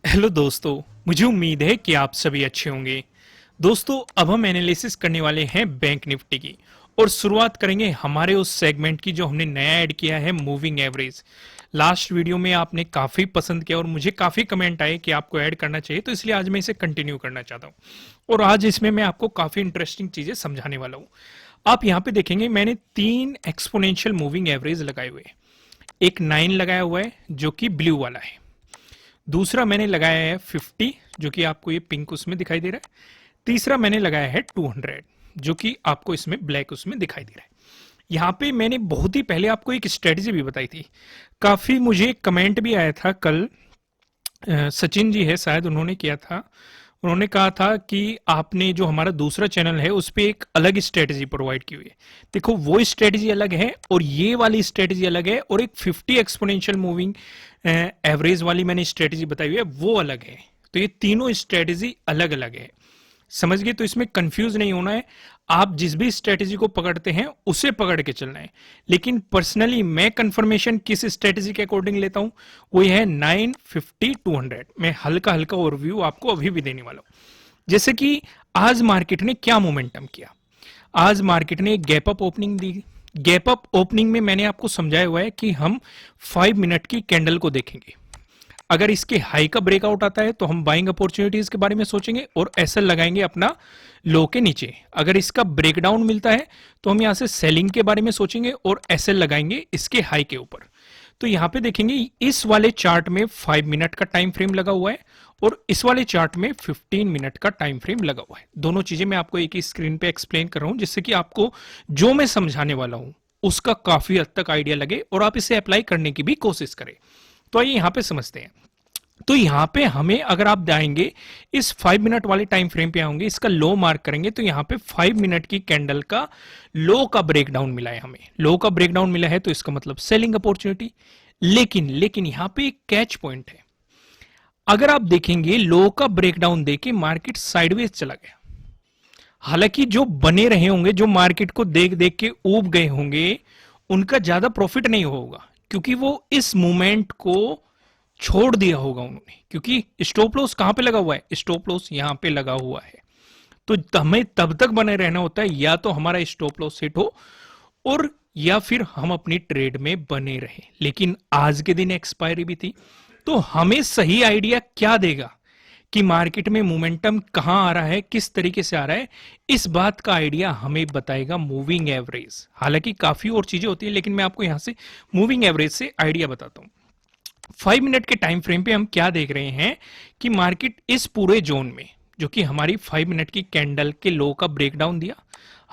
Hello दोस्तों, मुझे उम्मीद है कि आप सभी अच्छे होंगे। दोस्तों, अब हम एनालिसिस करने वाले हैं बैंक निफ्टी की और शुरुआत करेंगे हमारे उस सेगमेंट की जो हमने नया ऐड किया है, मूविंग एवरेज। लास्ट वीडियो में आपने काफ़ी पसंद किया और मुझे काफ़ी कमेंट आए कि आपको ऐड करना चाहिए, तो इसलिए आज मैं इसे कंटिन्यू करना चाहता हूँ और आज इसमें मैं आपको काफ़ी इंटरेस्टिंग चीज़ें समझाने वाला हूँ। आप यहाँ पे देखेंगे मैंने 3 एक्सपोनेंशियल मूविंग एवरेज लगाए हुए हैं। एक 9 लगाया हुआ है जो कि ब्लू वाला है, दूसरा मैंने लगाया है 50 जो कि आपको ये पिंक उसमें दिखाई दे रहा है, तीसरा मैंने लगाया है 200 जो कि आपको इसमें ब्लैक उसमें दिखाई दे रहा है। यहाँ पे मैंने बहुत ही पहले आपको एक स्ट्रेटजी भी बताई थी, काफी मुझे कमेंट भी आया था कल। सचिन जी है शायद, उन्होंने किया था, उन्होंने कहा था कि आपने जो हमारा दूसरा चैनल है उस पर एक अलग स्ट्रेटजी प्रोवाइड की हुई है। देखो, वो स्ट्रेटजी अलग है और ये वाली स्ट्रेटजी अलग है, और एक 50 एक्सपोनेंशियल मूविंग एवरेज वाली मैंने स्ट्रेटजी बताई हुई है, वो अलग है। तो ये तीनों स्ट्रेटजी अलग अलग है, समझ गए? तो इसमें कंफ्यूज नहीं होना है, आप जिस भी स्ट्रेटजी को पकड़ते हैं उसे पकड़ के चलना है। लेकिन पर्सनली मैं कंफर्मेशन किस स्ट्रेटजी के अकॉर्डिंग लेता हूं, वो है 9, 50, 200। मैं हल्का हल्का ओवरव्यू आपको अभी भी देने वाला हूं। जैसे कि आज मार्केट ने क्या मोमेंटम किया, आज मार्केट ने एक गैप अप ओपनिंग दी। गैप अप ओपनिंग में मैंने आपको समझाया हुआ है कि हम 5 मिनट की कैंडल को देखेंगे। अगर इसके हाई का ब्रेकआउट आता है तो हम बाइंग अपॉर्चुनिटीज के बारे में सोचेंगे और एसएल लगाएंगे अपना लो के नीचे। अगर इसका ब्रेकडाउन मिलता है तो हम यहां से सेलिंग के बारे में सोचेंगे और एसएल लगाएंगे इसके हाई के ऊपर। तो यहां पे देखेंगे इस वाले चार्ट में 5 मिनट का टाइम फ्रेम लगा हुआ है और इस वाले चार्ट में 15 मिनट का टाइम फ्रेम लगा हुआ है। दोनों चीजें मैं आपको एक ही स्क्रीन पे एक्सप्लेन कर रहा हूं, जिससे कि आपको जो मैं समझाने वाला हूं उसका काफी हद तक आइडिया लगे और आप इसे अप्लाई करने की भी कोशिश करें। तो आइए यहां पे समझते हैं। तो यहां पे हमें, अगर आप जाएंगे इस 5 मिनट वाले टाइम फ्रेम पे आएंगे, इसका लो मार्क करेंगे तो यहां पे 5 मिनट की कैंडल का लो का ब्रेकडाउन मिला है। हमें लो का ब्रेकडाउन मिला है तो इसका मतलब सेलिंग अपॉर्चुनिटी। लेकिन यहां पे एक कैच पॉइंट है। अगर आप देखेंगे लो का ब्रेकडाउन देके मार्केट साइडवेज चला गया। हालांकि जो बने रहे होंगे, जो मार्केट को देख देख के ऊब गए होंगे, उनका ज्यादा प्रॉफिट नहीं होगा, क्योंकि वो इस मूवमेंट को छोड़ दिया होगा उन्होंने। क्योंकि स्टॉप लॉस कहां पे लगा हुआ है, स्टॉप लॉस यहां पे लगा हुआ है। तो हमें तब तक बने रहना होता है, या तो हमारा स्टॉप लॉस हिट हो और या फिर हम अपनी ट्रेड में बने रहे। लेकिन आज के दिन एक्सपायरी भी थी, तो हमें सही आइडिया क्या देगा कि मार्केट में मोमेंटम कहां आ रहा है, किस तरीके से आ रहा है, इस बात का आइडिया हमें बताएगा मूविंग एवरेज। हालांकि काफी और चीजें होती है, लेकिन मैं आपको यहां से मूविंग एवरेज से आइडिया बताता हूं। 5 मिनट के टाइम फ्रेम पे हम क्या देख रहे हैं कि मार्केट इस पूरे जोन में, जो कि हमारी 5 मिनट की कैंडल के लो का ब्रेकडाउन दिया,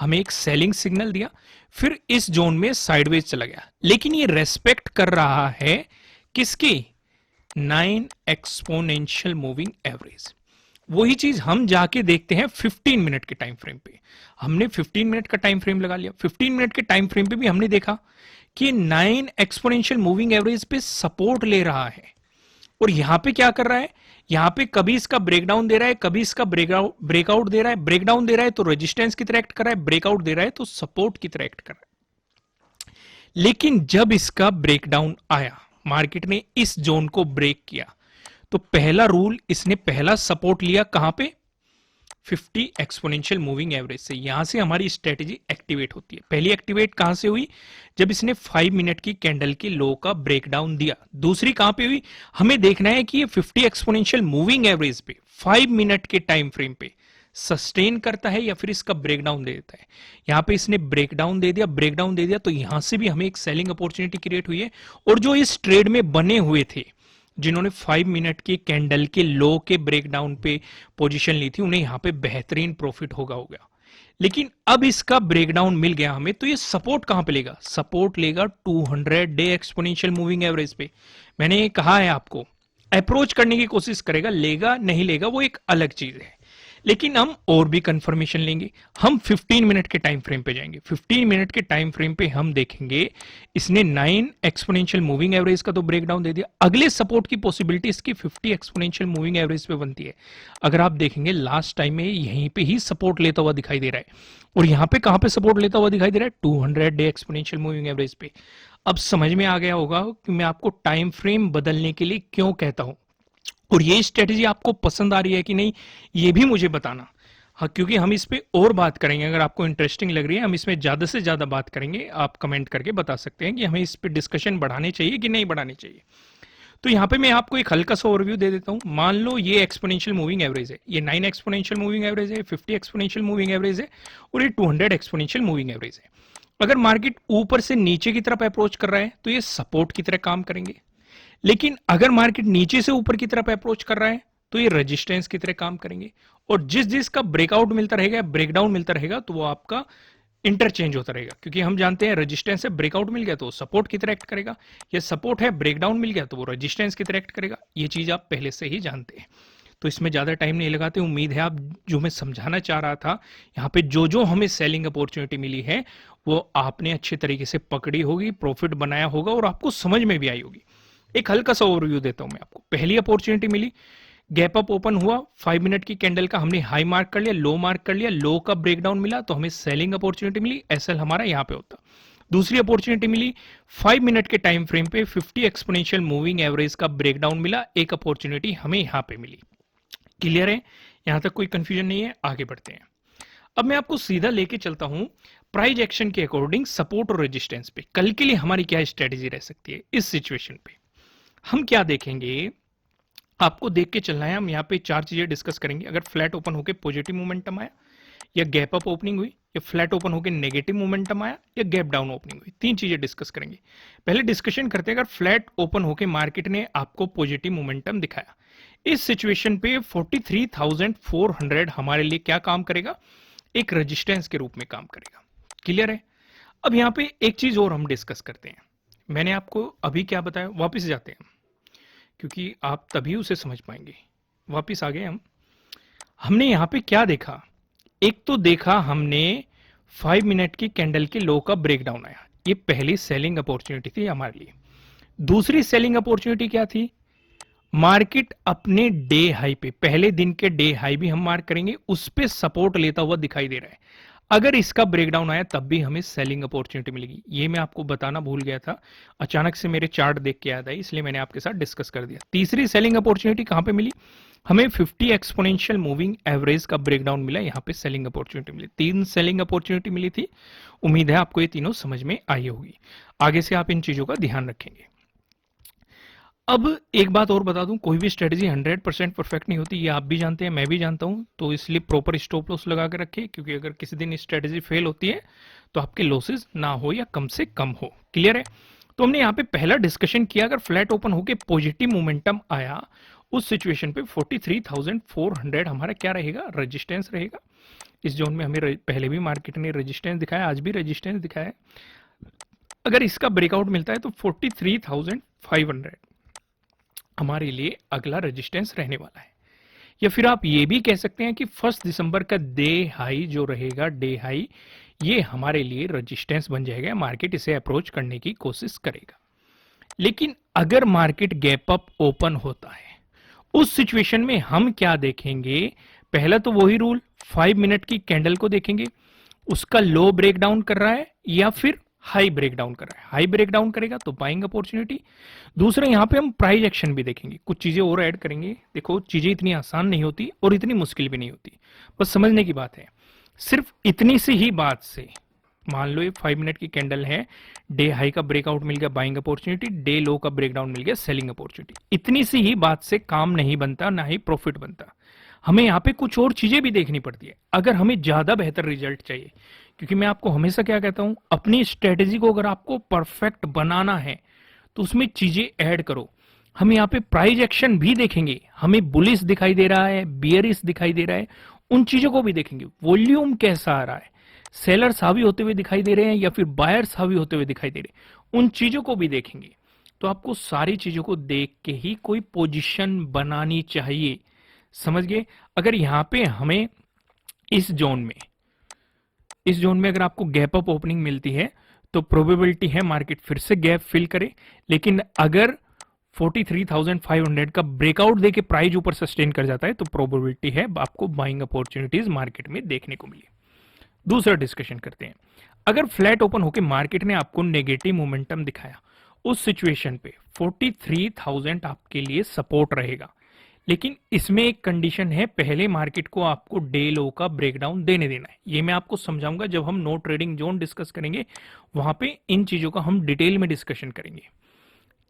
हमें एक सेलिंग सिग्नल दिया, फिर इस जोन में साइडवेज चला गया। लेकिन ये रेस्पेक्ट कर रहा है किसकी? 9 एक्सपोनेंशियल मूविंग एवरेज। वही चीज हम जाके देखते हैं 15 मिनट के टाइम फ्रेम पे। हमने 15 मिनट का टाइम फ्रेम लगा लिया। 15 मिनट के टाइम फ्रेम पे भी हमने देखा कि 9 एक्सपोनेंशियल मूविंग एवरेज पे सपोर्ट ले रहा है। और यहां पे क्या कर रहा है, यहां पे कभी इसका ब्रेकडाउन दे रहा है, कभी इसका ब्रेकआउट दे रहा है। ब्रेकडाउन दे रहा है तो रेजिस्टेंस की तरह एक्ट कर रहा है, ब्रेकआउट दे रहा है तो सपोर्ट की तरह एक्ट कर रहा है। लेकिन जब इसका ब्रेकडाउन आया, मार्केट ने इस जोन को ब्रेक किया, तो पहला रूल, इसने पहला सपोर्ट लिया कहां पे? 50 एक्सपोनेंशियल मूविंग एवरेज से। यहां से हमारी स्ट्रेटेजी एक्टिवेट होती है। पहली एक्टिवेट कहां से हुई? जब इसने 5 मिनट की कैंडल की लो का ब्रेकडाउन दिया। दूसरी कहां पे हुई? हमें देखना है कि ये 50 एक्सपोनेंशियल मूविंग एवरेज पे 5 मिनट के टाइम फ्रेम पे सस्टेन करता है या फिर इसका ब्रेकडाउन दे देता है। यहां पे इसने ब्रेकडाउन दे दिया, ब्रेकडाउन दे दिया, तो यहां से भी हमें एक सेलिंग अपॉर्चुनिटी क्रिएट हुई है। और जो इस ट्रेड में बने हुए थे, जिन्होंने 5 मिनट की कैंडल के लो के ब्रेकडाउन पे पोजीशन ली थी, उन्हें यहां पे बेहतरीन प्रॉफिट हो गया। लेकिन अब इसका ब्रेकडाउन मिल गया हमें, तो ये सपोर्ट कहां पे लेगा? सपोर्ट लेगा 200 डे एक्सपोनेंशियल मूविंग एवरेज पे। मैंने कहा है आपको, अप्रोच करने की कोशिश करेगा, लेगा नहीं लेगा वो एक अलग चीज है। लेकिन हम और भी कंफर्मेशन लेंगे। हम 15 मिनट के टाइम फ्रेम पे जाएंगे। 15 मिनट के टाइम फ्रेम पे हम देखेंगे इसने 9 एक्सपोनेंशियल मूविंग एवरेज का तो ब्रेकडाउन दे दिया। अगले सपोर्ट की पॉसिबिलिटी इसकी 50 एक्सपोनेंशियल मूविंग एवरेज पे बनती है। अगर आप देखेंगे लास्ट टाइम में यहीं पे ही सपोर्ट लेता हुआ दिखाई दे रहा है, और यहां पे कहां पे सपोर्ट लेता हुआ दिखाई दे रहा है? 200 डे एक्सपोनेंशियल मूविंग एवरेज पे। अब समझ में आ गया होगा कि मैं आपको टाइम फ्रेम बदलने के लिए क्यों कहता हूं। और ये स्ट्रेटेजी आपको पसंद आ रही है कि नहीं, ये भी मुझे बताना। हाँ, क्योंकि हम इस पे और बात करेंगे। अगर आपको इंटरेस्टिंग लग रही है, हम इसमें ज्यादा से ज्यादा बात करेंगे। आप कमेंट करके बता सकते हैं कि हमें इस पे डिस्कशन बढ़ानी चाहिए कि नहीं बढ़ानी चाहिए। तो यहाँ पे मैं आपको एक हल्का सा ओवरव्यू दे देता हूँ। मान लो ये एक्सपोनेंशियल मूविंग एवरेज है, ये 9 एक्सपोनेंशियल मूविंग एवरेज है, 50 एक्सपोनेंशियल मूविंग एवरेज है, और ये 200 एक्सपोनेंशियल मूविंग एवरेज है। अगर मार्केट ऊपर से नीचे की तरफ अप्रोच कर रहा है तो ये सपोर्ट की तरह काम करेंगे। लेकिन अगर मार्केट नीचे से ऊपर की तरफ अप्रोच कर रहा है तो ये रेजिस्टेंस की तरह काम करेंगे। और जिस जिस का ब्रेकआउट मिलता रहेगा, ब्रेकडाउन मिलता रहेगा, तो वो आपका इंटरचेंज होता रहेगा। क्योंकि हम जानते हैं रेजिस्टेंस से ब्रेकआउट मिल गया तो सपोर्ट की तरह एक्ट करेगा, या सपोर्ट है ब्रेकडाउन मिल गया तो वो रेजिस्टेंस की तरह एक्ट करेगा। ये चीज आप पहले से ही जानते हैं, तो इसमें ज्यादा टाइम नहीं लगाते। उम्मीद है आप जो मैं समझाना चाह रहा था, यहाँ पे जो जो हमें सेलिंग अपॉर्चुनिटी मिली है वो आपने अच्छे तरीके से पकड़ी होगी, प्रॉफिट बनाया होगा और आपको समझ में भी आई होगी। एक हल्का सा ओवरव्यू देता हूं मैं आपको। पहली अपॉर्चुनिटी मिली, गैप अप ओपन हुआ, 5 मिनट की कैंडल का हमने हाई मार्क कर लिया, लो मार्क कर लिया, लो का ब्रेकडाउन मिला तो हमें सेलिंग अपॉर्चुनिटी मिली, एसएल हमारा यहां पे होता। दूसरी अपॉर्चुनिटी मिली, 5 मिनट के टाइम फ्रेम पे 50 एक्सपोनेंशियल मूविंग एवरेज का ब्रेकडाउन मिला, एक अपॉर्चुनिटी हमें यहां पे मिली। क्लियर है? यहां तक कोई कंफ्यूजन नहीं है? आगे बढ़ते हैं। अब मैं आपको सीधा लेके चलता हूं प्राइस एक्शन के अकॉर्डिंग सपोर्ट और रेजिस्टेंस पे। कल के लिए हमारी क्या स्ट्रेटेजी रह सकती है इस सिचुएशन पे। हम क्या देखेंगे, आपको देख के चलना है। हम यहाँ पे 4 चीजें डिस्कस करेंगे। अगर फ्लैट ओपन होकर पॉजिटिव मोमेंटम आया, या गैप अप ओपनिंग हुई, या फ्लैट ओपन होकर नेगेटिव मोमेंटम आया, या गैप डाउन ओपनिंग हुई, 3 चीजें डिस्कस करेंगे। पहले डिस्कशन करते हैं, अगर फ्लैट ओपन होकर मार्केट ने आपको पॉजिटिव मोमेंटम दिखाया, इस सिचुएशन पे 43,400 हमारे लिए क्या काम करेगा, एक रेजिस्टेंस के रूप में काम करेगा। क्लियर है? अब यहाँ पे एक चीज और हम डिस्कस करते हैं। मैंने आपको अभी क्या बताया, वापस जाते हैं क्योंकि आप तभी उसे समझ पाएंगे। वापस आ गए हम। हमने यहां पे क्या देखा, एक तो देखा हमने 5 मिनट की कैंडल के लो का ब्रेकडाउन आया, ये पहली सेलिंग अपॉर्चुनिटी थी हमारे लिए। दूसरी सेलिंग अपॉर्चुनिटी क्या थी, मार्केट अपने डे हाई पे, पहले दिन के डे हाई भी हम मार्क करेंगे, उस पे सपोर्ट लेता हुआ दिखाई दे रहा है। अगर इसका ब्रेकडाउन आया तब भी हमें सेलिंग अपॉर्चुनिटी मिलेगी। ये मैं आपको बताना भूल गया था, अचानक से मेरे चार्ट देख के याद आई, इसलिए मैंने आपके साथ डिस्कस कर दिया। तीसरी सेलिंग अपॉर्चुनिटी कहां पे मिली, हमें 50 एक्सपोनेंशियल मूविंग एवरेज का ब्रेकडाउन मिला, यहां पे सेलिंग अपॉर्चुनिटी मिली। 3 सेलिंग अपॉर्चुनिटी मिली थी। उम्मीद है आपको ये तीनों समझ में आई होगी। आगे से आप इन चीजों का ध्यान रखेंगे। अब एक बात और बता दूं, कोई भी स्ट्रेटजी 100% परफेक्ट नहीं होती, ये आप भी जानते हैं, मैं भी जानता हूं। तो इसलिए प्रॉपर स्टॉप लॉस लगा के रखिए, क्योंकि अगर किसी दिन स्ट्रेटजी फेल होती है तो आपके लॉसेस ना हो या कम से कम हो। क्लियर है? तो हमने यहाँ पे पहला डिस्कशन किया, अगर फ्लैट ओपन होके पॉजिटिव मोमेंटम आया, उस सिचुएशन पे 43,400 हमारा क्या रहेगा, रेजिस्टेंस रहेगा। इस जोन में हमें पहले भी मार्केट ने रेजिस्टेंस दिखाया, आज भी रेजिस्टेंस दिखाया है। अगर इसका ब्रेकआउट मिलता है तो 43,500 हमारे लिए अगला रेजिस्टेंस रहने वाला है। या फिर आप ये भी कह सकते हैं कि 1 दिसंबर का डे हाई जो रहेगा, डे हाई, ये हमारे लिए रेजिस्टेंस बन जाएगा, मार्केट इसे अप्रोच करने की कोशिश करेगा। लेकिन अगर मार्केट गैप अप ओपन होता है, उस सिचुएशन में हम क्या देखेंगे, पहला तो वही रूल, 5 मिनट की कैंडल को देखेंगे, उसका लो ब्रेकडाउन कर रहा है या फिर हाई ब्रेकडाउन कर रहा है। हाई ब्रेकडाउन करेगा तो बाइंग अपॉर्चुनिटी। दूसरा यहां पे हम प्राइस एक्शन भी देखेंगे, कुछ चीजें और ऐड करेंगे। देखो, चीजें इतनी आसान नहीं होती और इतनी मुश्किल भी नहीं होती, बस समझने की बात है। सिर्फ इतनी सी ही बात से, मान लो ये 5 मिनट की कैंडल है, डे हाई का ब्रेकआउट मिल गया, बाइंग अपॉर्चुनिटी, डे लो का ब्रेकडाउन मिल गया, सेलिंग अपॉर्चुनिटी। इतनी सी ही बात से काम नहीं बनता, ना ही प्रॉफिट बनता। हमें यहाँ पे कुछ और चीजें भी देखनी पड़ती है अगर हमें ज्यादा बेहतर रिजल्ट चाहिए। क्योंकि मैं आपको हमेशा क्या कहता हूं, अपनी स्ट्रेटेजी को अगर आपको परफेक्ट बनाना है तो उसमें चीजें ऐड करो। हम यहाँ पे प्राइस एक्शन भी देखेंगे, हमें बुलिश दिखाई दे रहा है, बियरिश दिखाई दे रहा है, उन चीजों को भी देखेंगे। वॉल्यूम कैसा आ रहा है, सेलर्स हावी होते हुए दिखाई दे रहे हैं या फिर बायर्स हावी होते हुए दिखाई दे रहे हैं, उन चीजों को भी देखेंगे। तो आपको सारी चीजों को देख के ही कोई पोजीशन बनानी चाहिए। समझ गए? अगर यहां पे हमें इस जोन में अगर आपको गैप अप ओपनिंग मिलती है तो प्रोबेबिलिटी है मार्केट फिर से गैप फिल करे। लेकिन अगर 43,500 का ब्रेकआउट देके प्राइस ऊपर सस्टेन कर जाता है तो प्रोबेबिलिटी है आपको बाइंग अपॉर्चुनिटीज मार्केट में देखने को मिली। दूसरा डिस्कशन करते हैं, अगर फ्लैट ओपन होकर मार्केट ने आपको नेगेटिव मोमेंटम दिखाया, उस सिचुएशन पे 43,000 आपके लिए सपोर्ट रहेगा। लेकिन इसमें एक कंडीशन है, पहले मार्केट को आपको डे लो का ब्रेकडाउन देने देना है। ये मैं आपको समझाऊंगा जब हम नो ट्रेडिंग जोन डिस्कस करेंगे, वहां पे इन चीजों का हम डिटेल में डिस्कशन करेंगे।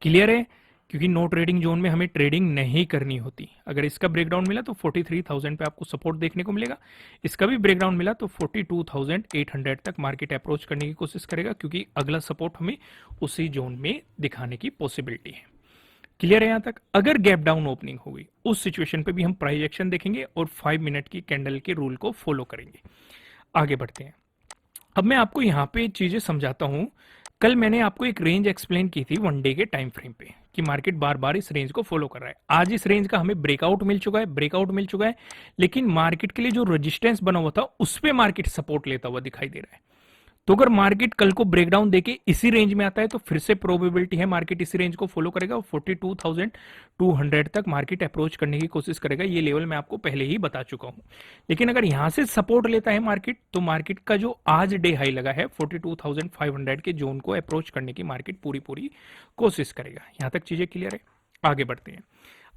क्लियर है? क्योंकि नो ट्रेडिंग जोन में हमें ट्रेडिंग नहीं करनी होती। अगर इसका ब्रेकडाउन मिला तो 43,000 पे आपको सपोर्ट देखने को मिलेगा, इसका भी ब्रेकडाउन मिला तो 42,800 तक मार्केट अप्रोच करने की कोशिश करेगा, क्योंकि अगला सपोर्ट हमें उसी जोन में दिखाने की पॉसिबिलिटी है। क्लियर है? यहां तक अगर गैप डाउन ओपनिंग होगी उस सिचुएशन पे भी हम प्राइस एक्शन देखेंगे और 5 मिनट की कैंडल के रूल को फॉलो करेंगे। आगे बढ़ते हैं। अब मैं आपको यहाँ पे चीजें समझाता हूँ। कल मैंने आपको एक रेंज एक्सप्लेन की थी वन डे के टाइम फ्रेम पे कि मार्केट बार बार इस रेंज को फॉलो कर रहा है। आज इस रेंज का हमें ब्रेकआउट मिल चुका है, लेकिन मार्केट के लिए जो रेजिस्टेंस बना हुआ था उस पे मार्केट सपोर्ट लेता हुआ दिखाई दे रहा है। तो अगर मार्केट कल को ब्रेकडाउन देके इसी रेंज में आता है तो फिर से प्रोबेबिलिटी है मार्केट इसी रेंज को फॉलो करेगा और 42,200 तक मार्केट अप्रोच करने की कोशिश करेगा। ये लेवल मैं आपको पहले ही बता चुका हूं। लेकिन अगर यहां से सपोर्ट लेता है मार्केट तो मार्केट का जो आज डे हाई लगा है 42,500 के जोन को अप्रोच करने की मार्केट पूरी कोशिश करेगा। यहां तक चीजें क्लियर है? आगे बढ़ते हैं।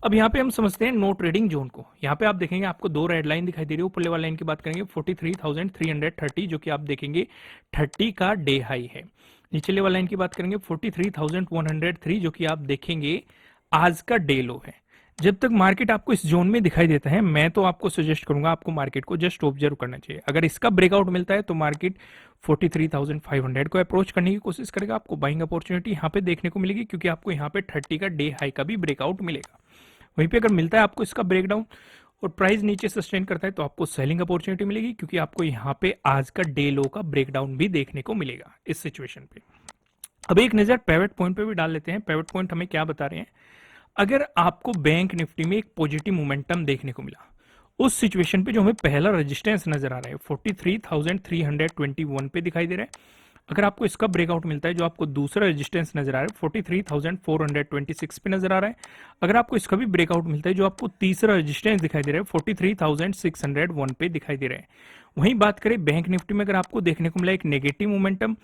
अब यहाँ पे हम समझते हैं नो ट्रेडिंग जोन को। यहाँ पे आप देखेंगे आपको दो रेड लाइन दिखाई दे रही है। ऊपर वाली लाइन की बात करेंगे 43,330 जो कि आप देखेंगे 30 का डे हाई है। नीचे वाली लाइन की बात करेंगे 43,103 जो कि आप देखेंगे आज का डे लो है। जब तक मार्केट आपको इस जोन में दिखाई देता है मैं तो आपको सजेस्ट करूंगा आपको मार्केट को जस्ट ऑब्जर्व करना चाहिए। अगर इसका ब्रेकआउट मिलता है तो मार्केट 43,500 को अप्रोच करने की कोशिश करेगा। आपको बाइंग अपॉर्चुनिटी यहाँ पे देखने को मिलेगी, क्योंकि आपको यहाँ पे 30 का डे हाई का भी ब्रेकआउट मिलेगा। वहीं पे अगर मिलता है आपको इसका ब्रेकडाउन और प्राइस नीचे सस्टेन करता है तो आपको सेलिंग अपॉर्चुनिटी मिलेगी, क्योंकि आपको यहाँ पे आज का डे लो का ब्रेकडाउन भी देखने को मिलेगा इस सिचुएशन पे। अब एक नजर पिवट पॉइंट पे भी डाल लेते हैं। पिवट पॉइंट हमें क्या बता रहे हैं? अगर आपको बैंक निफ्टी में एक पॉजिटिव मोमेंटम देखने को मिला उस सिचुएशन पे जो हमें पहला रेजिस्टेंस नजर आ रहा है 43,321 पे दिखाई दे रहा है। अगर आपको इसका ब्रेकआउट मिलता है जो आपको दूसरा रेजिस्टेंस नजर आ रहा है 43,426 पे नजर आ रहा है। अगर आपको इसका भी ब्रेकआउट मिलता है जो आपको तीसरा रेजिस्टेंस दिखाई दे रहा है 43,601 पे दिखाई दे रहा है। वहीं बात करें बैंक निफ्टी में, अगर आपको देखने को मिला एक नेगेटिव मोमेंटम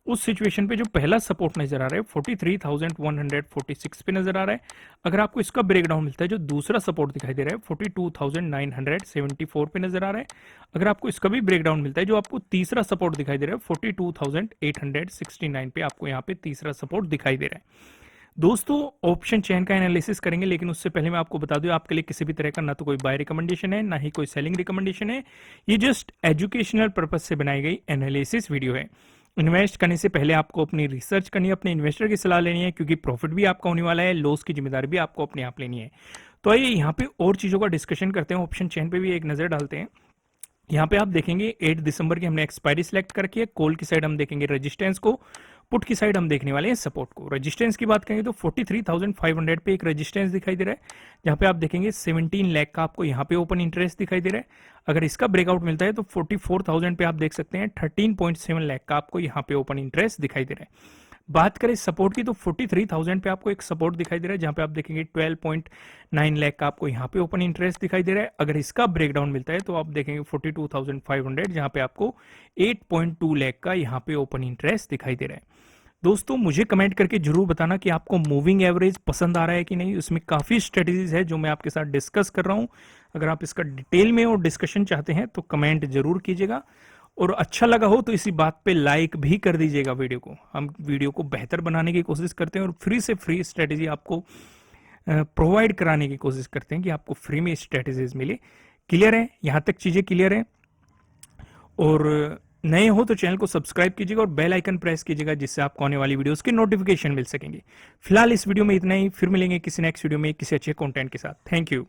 उस सिचुएशन पे जो पहला सपोर्ट नजर आ रहा है 43,146 पे नजर आ रहा है। अगर आपको इसका ब्रेकडाउन मिलता है जो दूसरा सपोर्ट दिखाई दे रहा है 42,974 पे नजर आ रहा है। अगर आपको इसका भी ब्रेकडाउन मिलता है जो आपको तीसरा सपोर्ट दिखाई दे रहा है 42,869 पे आपको यहाँ पे तीसरा सपोर्ट दिखाई दे रहा है। दोस्तों ऑप्शन चेन का एनालिसिस करेंगे, लेकिन उससे पहले मैं आपको बता दूं आपके लिए किसी भी तरह का ना तो कोई बाय रिकमेंडेशन है ना ही कोई सेलिंग रिकमेंडेशन है। ये जस्ट एजुकेशनल पर्पज से बनाई गई एनालिसिस वीडियो है। इन्वेस्ट करने से पहले आपको अपनी रिसर्च करनी है, अपने इन्वेस्टर की सलाह लेनी है, क्योंकि प्रॉफिट भी आपका होने वाला है, लॉस की जिम्मेदारी भी आपको अपने आप लेनी है। तो आइए यहाँ पे और चीजों का डिस्कशन करते हैं। ऑप्शन चेन पे भी एक नजर डालते हैं। यहाँ पे आप देखेंगे 8 दिसंबर की हमने एक्सपायरी सिलेक्ट करके कॉल की साइड हम देखेंगे रेजिस्टेंस को, पुट की साइड हम देखने वाले हैं सपोर्ट को। रेजिस्टेंस की बात करेंगे तो 43,500 पे एक रेजिस्टेंस दिखाई दे रहा है, जहां पे आप देखेंगे 17 लाख का आपको यहाँ पे ओपन इंटरेस्ट दिखाई दे रहा है। अगर इसका ब्रेकआउट मिलता है तो 44,000 पे आप देख सकते हैं 13.7 लाख का आपको यहाँ पे ओपन इंटरेस्ट दिखाई दे रहा है। बात करें सपोर्ट की तो 43,000 पे आपको एक सपोर्ट दिखाई दे रहा है, जहां पे आप देखेंगे 12.9 लाख का आपको यहाँ पे ओपन इंटरेस्ट दिखाई दे रहा है। अगर इसका ब्रेकडाउन मिलता है तो आप देखेंगे 42,500 जहां पे आपको 8.2 लाख का यहाँ पे ओपन इंटरेस्ट दिखाई दे रहा है। दोस्तों मुझे कमेंट करके जरूर बताना कि आपको मूविंग एवरेज पसंद आ रहा है कि नहीं। उसमें काफी स्ट्रेटेजीज है जो मैं आपके साथ डिस्कस कर रहा हूं। अगर आप इसका डिटेल में और डिस्कशन चाहते हैं तो कमेंट जरूर कीजिएगा, और अच्छा लगा हो तो इसी बात पे लाइक भी कर दीजिएगा वीडियो को। हम वीडियो को बेहतर बनाने की कोशिश करते हैं और फ्री से फ्री स्ट्रेटेजी आपको प्रोवाइड कराने की कोशिश करते हैं कि आपको फ्री में स्ट्रेटेजीज मिले। क्लियर है? यहां तक चीजें क्लियर है? और नए हो तो चैनल को सब्सक्राइब कीजिएगा और बेल आइकन प्रेस कीजिएगा, जिससे आपको आने वाली वीडियोस की नोटिफिकेशन मिल सकेंगे। फिलहाल इस वीडियो में इतना ही, फिर मिलेंगे किसी नेक्स्ट वीडियो में किसी अच्छे कंटेंट के साथ। Thank you.